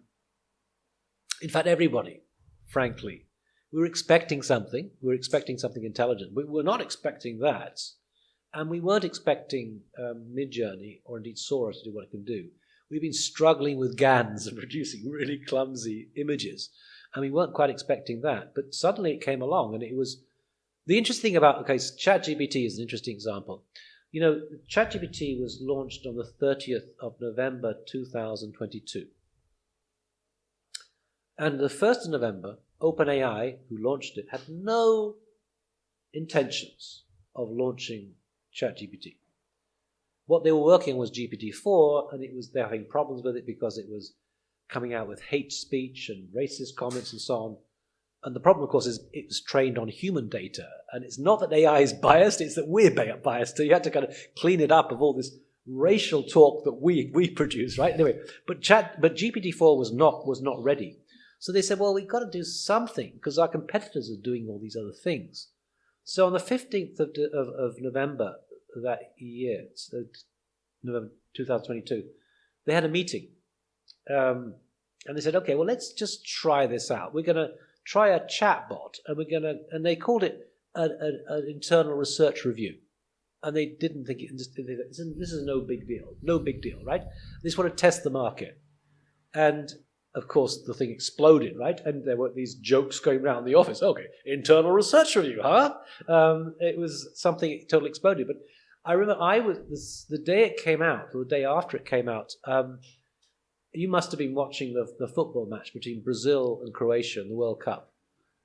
Speaker 1: fact, everybody, frankly. We were expecting something. We were expecting something intelligent. We were not expecting that. And we weren't expecting Midjourney or indeed Sora to do what it can do. We've been struggling with GANs and producing really clumsy images. And we weren't quite expecting that. But suddenly it came along, and it was... The interesting thing about, ChatGPT is an interesting example. ChatGPT was launched on the 30th of November 2022. And the 1st of November, OpenAI, who launched it, had no intentions of launching ChatGPT. What they were working on was GPT-4, and they're having problems with it because it was coming out with hate speech and racist comments and so on. And the problem, of course, is it was trained on human data. And it's not that AI is biased, it's that we're biased. So you had to kind of clean it up of all this racial talk that we produce, right? Anyway, but GPT-4 was not ready. So they said, well, we've got to do something because our competitors are doing all these other things. So on the 15th of November that year, so November 2022, they had a meeting. And they said, okay, well, let's just try this out. We're going to try a chatbot, and they called it an internal research review. And they didn't think this is no big deal, right? They just want to test the market. And of course, the thing exploded, right? And there were these jokes going around the office. Okay, internal research review, huh? It was something that totally exploded. But I remember the day it came out, or the day after it came out, you must have been watching the football match between Brazil and Croatia in the World Cup.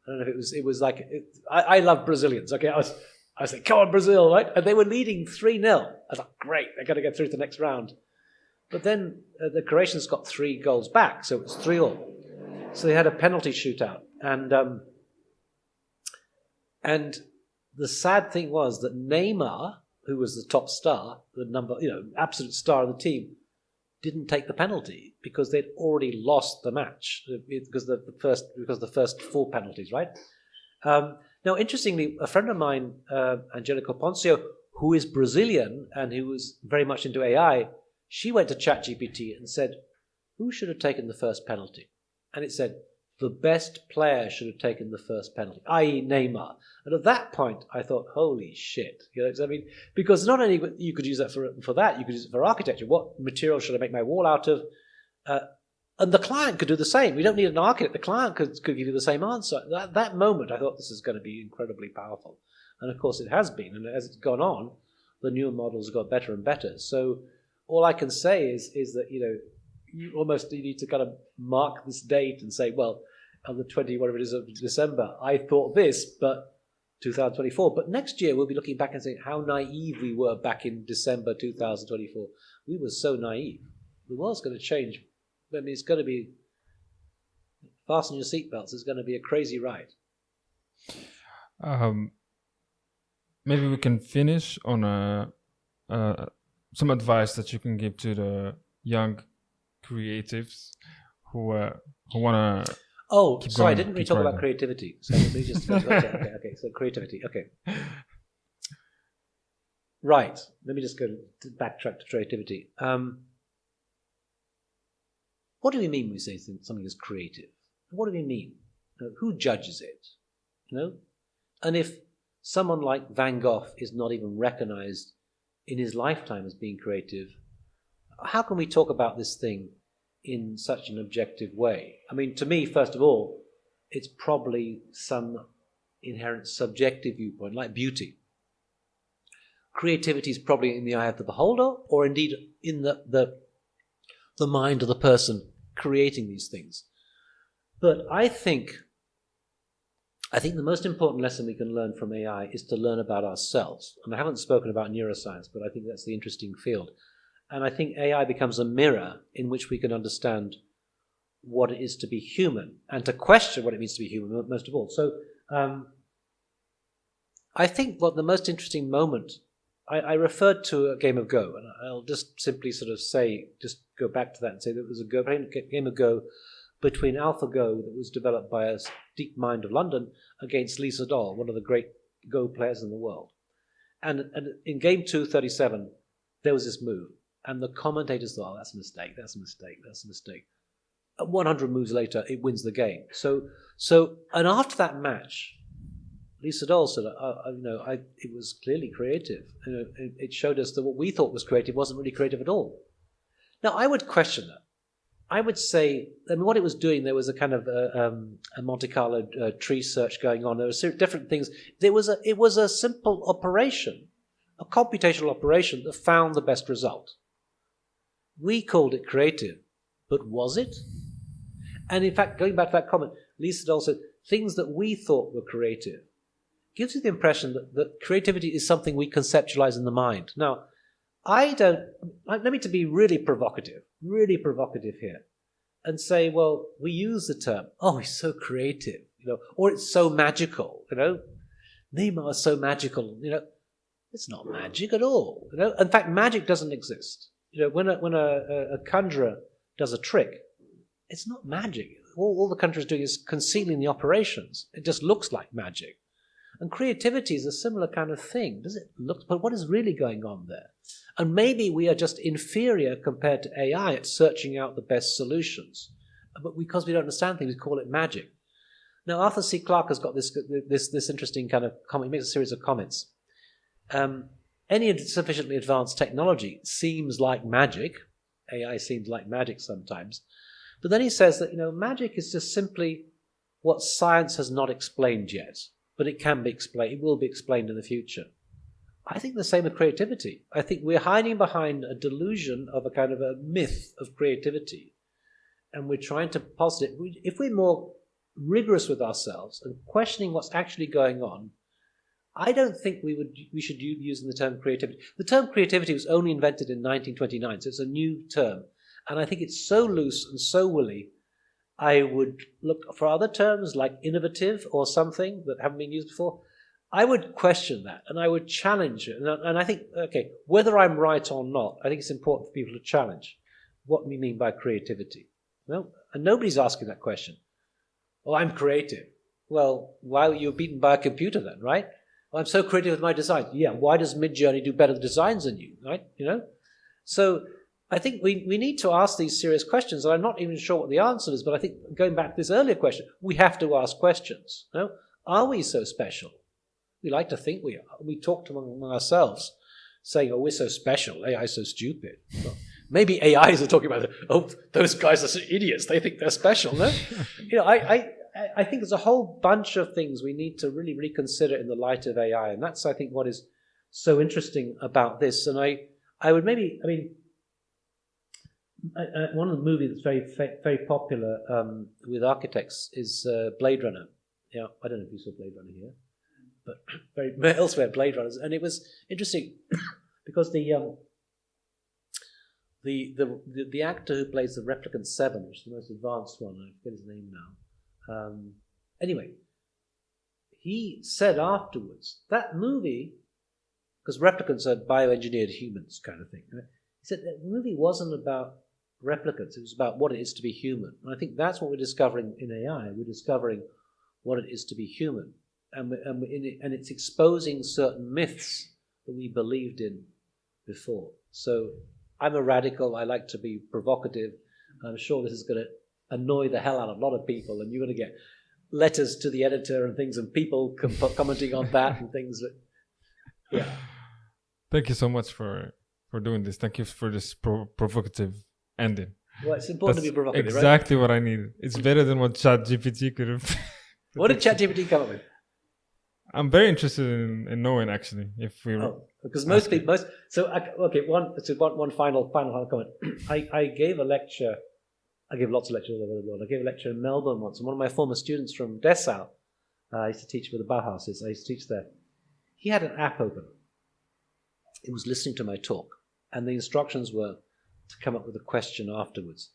Speaker 1: I don't know if it was like... I love Brazilians, okay? I was like, come on, Brazil, right? And they were leading 3-0. I was like, great, they're going to get through to the next round. But then the Croatians got 3 goals back, so it was 3-3. So they had a penalty shootout. And the sad thing was that Neymar, who was the top star, the absolute star of the team, didn't take the penalty because they'd already lost the match because the first 4 penalties, right? Now, interestingly, a friend of mine, Angelica Poncio, who is Brazilian and who was very much into AI, she went to ChatGPT and said, who should have taken the first penalty? And it said, the best player should have taken the first penalty, i.e. Neymar. And at that point, I thought, holy shit. Because not only you could use that for that, you could use it for architecture. What material should I make my wall out of? And the client could do the same. We don't need an architect. The client could give you the same answer. At that moment, I thought this is going to be incredibly powerful. And of course, it has been. And as it's gone on, the newer models got better and better. So all I can say is that, you need to kind of mark this date and say, well, on the 20, whatever it is, of December, I thought this, but 2024. But next year we'll be looking back and saying how naive we were back in December 2024. We were so naive. The world's going to change. I mean, it's going to be, fasten your seatbelts, it's going to be a crazy ride.
Speaker 2: Maybe we can finish on some advice that you can give to the young creatives who want to.
Speaker 1: Oh, sorry, I didn't really talk about creativity. So let me just okay. So creativity, okay. Right. Let me just go to backtrack to creativity. What do we mean when we say something is creative? What do we mean? Who judges it? And if someone like Van Gogh is not even recognized in his lifetime as being creative, how can we talk about this thing in such an objective way? I mean, to me, first of all, it's probably some inherent subjective viewpoint, like beauty. Creativity is probably in the eye of the beholder, or indeed in the mind of the person creating these things. But I think the most important lesson we can learn from AI is to learn about ourselves. And I haven't spoken about neuroscience, but I think that's the interesting field. And I think AI becomes a mirror in which we can understand what it is to be human and to question what it means to be human, most of all. So I think what the most interesting moment, I referred to a game of Go, and I'll just simply sort of say, just go back to that and say there was a game of Go between AlphaGo that was developed by a deep mind of London against Lee Sedol, one of the great Go players in the world. And in game 237, there was this move. And the commentators thought, oh, that's a mistake, that's a mistake, that's a mistake. 100 moves later, it wins the game. So, and after that match, Lee Sedol said, it was clearly creative. It showed us that what we thought was creative wasn't really creative at all. Now, I would question that. I would say, what it was doing, there was a kind of a Monte Carlo tree search going on. There were different things. It was a simple operation, a computational operation that found the best result. We called it creative, but was it? And in fact, going back to that comment, Lee Sedol said, things that we thought were creative gives you the impression that creativity is something we conceptualize in the mind. Now, let me to be really provocative here, and say, well, we use the term, oh, he's so creative, or it's so magical, Neymar is so magical, it's not magic at all, In fact, magic doesn't exist. When a conjurer does a trick, it's not magic. All the conjurer is doing is concealing the operations. It just looks like magic. And creativity is a similar kind of thing. Does it look? But what is really going on there? And maybe we are just inferior compared to AI at searching out the best solutions. But because we don't understand things, we call it magic. Now, Arthur C. Clarke has got this interesting kind of comment. He makes a series of comments. Any sufficiently advanced technology seems like magic. AI seems like magic sometimes. But then he says that, magic is just simply what science has not explained yet. But it can be explained. It will be explained in the future. I think the same with creativity. I think we're hiding behind a delusion of a kind of a myth of creativity. And we're trying to posit it. If we're more rigorous with ourselves and questioning what's actually going on, I don't think we should be using the term creativity. The term creativity was only invented in 1929, so it's a new term. And I think it's so loose and so woolly, I would look for other terms like innovative or something that haven't been used before. I would question that and I would challenge it. And I think, whether I'm right or not, I think it's important for people to challenge what we mean by creativity. And nobody's asking that question. Oh, I'm creative. Well, why were you beaten by a computer then, right? Well, I'm so creative with my design. Yeah, why does Midjourney do better designs than you, right? So I think we need to ask these serious questions, and I'm not even sure what the answer is, but I think going back to this earlier question, we have to ask questions. Are we so special? We like to think we are. We talk among ourselves, saying, oh, we're so special, AI is so stupid. Well, maybe AIs are talking about, oh, those guys are idiots, they think they're special, no? I think there's a whole bunch of things we need to really reconsider in the light of AI, and that's, I think, what is so interesting about this. And I would one of the movies that's very, very popular with architects is Blade Runner. Yeah, I don't know if you saw Blade Runner here. but very elsewhere Blade Runners, and it was interesting because the actor who plays the Replicant 7, which is the most advanced one, I forget his name now. Anyway, he said afterwards that movie, because replicants are bioengineered humans kind of thing, right? He said that movie wasn't about replicants, it was about what it is to be human. And I think that's what we're discovering in AI. We're discovering what it is to be human. And it's exposing certain myths that we believed in before. So I'm a radical, I like to be provocative. I'm sure this is going to annoy the hell out of a lot of people, and you're going to get letters to the editor and things, and people commenting on that and things. That, yeah.
Speaker 2: Thank you so much for doing this. Thank you for this provocative ending.
Speaker 1: Well, it's important to be provocative,
Speaker 2: exactly
Speaker 1: right?
Speaker 2: what I needed. It's better than what ChatGPT could have.
Speaker 1: What did ChatGPT come up with?
Speaker 2: I'm very interested in knowing, actually, if we.
Speaker 1: Because one final comment. I gave a lecture. I give lots of lectures all over the world. I gave a lecture in Melbourne once, and one of my former students from Dessau, I used to teach with the Bauhauses. I used to teach there. He had an app open. He was listening to my talk, and the instructions were to come up with a question afterwards.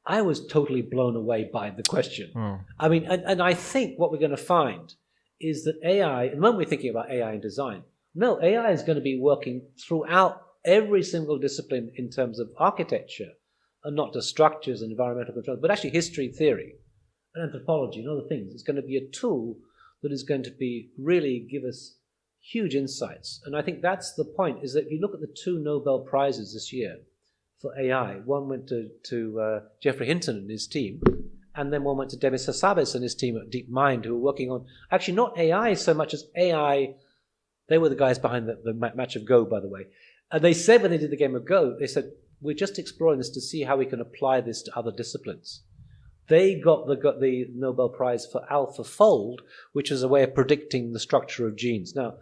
Speaker 1: I was totally blown away by the question.
Speaker 2: Oh.
Speaker 1: I mean, and I think what we're going to find is that AI, and when we're thinking about AI in design, no, AI is going to be working throughout every single discipline in terms of architecture, and not just structures and environmental controls, but actually history, theory, and anthropology and other things. It's going to be a tool that is going to be really give us huge insights. And I think that's the point, is that if you look at the 2 Nobel Prizes this year for AI, one went to Geoffrey Hinton and his team, and then one went to Demis Hassabis and his team at DeepMind, who were working on, actually not AI so much as AI, they were the guys behind the match of Go, by the way. And they said when they did the game of Go, they said, we're just exploring this to see how we can apply this to other disciplines. They got the Nobel Prize for AlphaFold, which is a way of predicting the structure of genes. Now,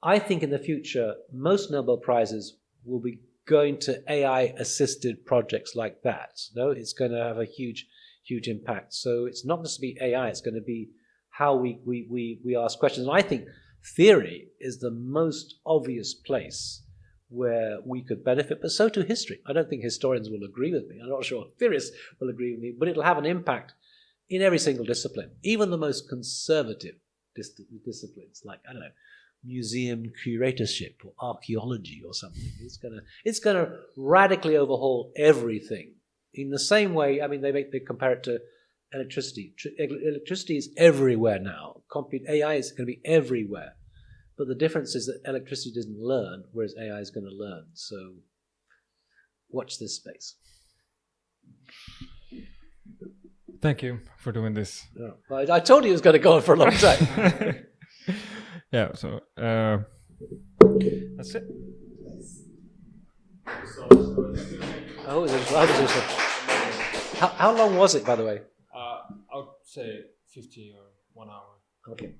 Speaker 1: I think in the future, most Nobel Prizes will be going to AI-assisted projects like that. No, it's going to have a huge impact. So it's not just to be AI, it's going to be how we ask questions. And I think theory is the most obvious place where we could benefit, but so too history. I don't think historians will agree with me. I'm not sure theorists will agree with me, but it'll have an impact in every single discipline, even the most conservative disciplines, like, I don't know, museum curatorship or archaeology or something. It's gonna radically overhaul everything. In the same way, I mean, they compare it to electricity. Electricity is everywhere now. AI is going to be everywhere. But the difference is that electricity doesn't learn, whereas AI is going to learn. So watch this space.
Speaker 2: Thank you for doing this.
Speaker 1: Yeah. Well, I told you it was going to go on for a long time.
Speaker 2: Yeah, so that's it.
Speaker 1: How long was it, by the way?
Speaker 2: I'll say 50 or 1 hour.
Speaker 1: Okay.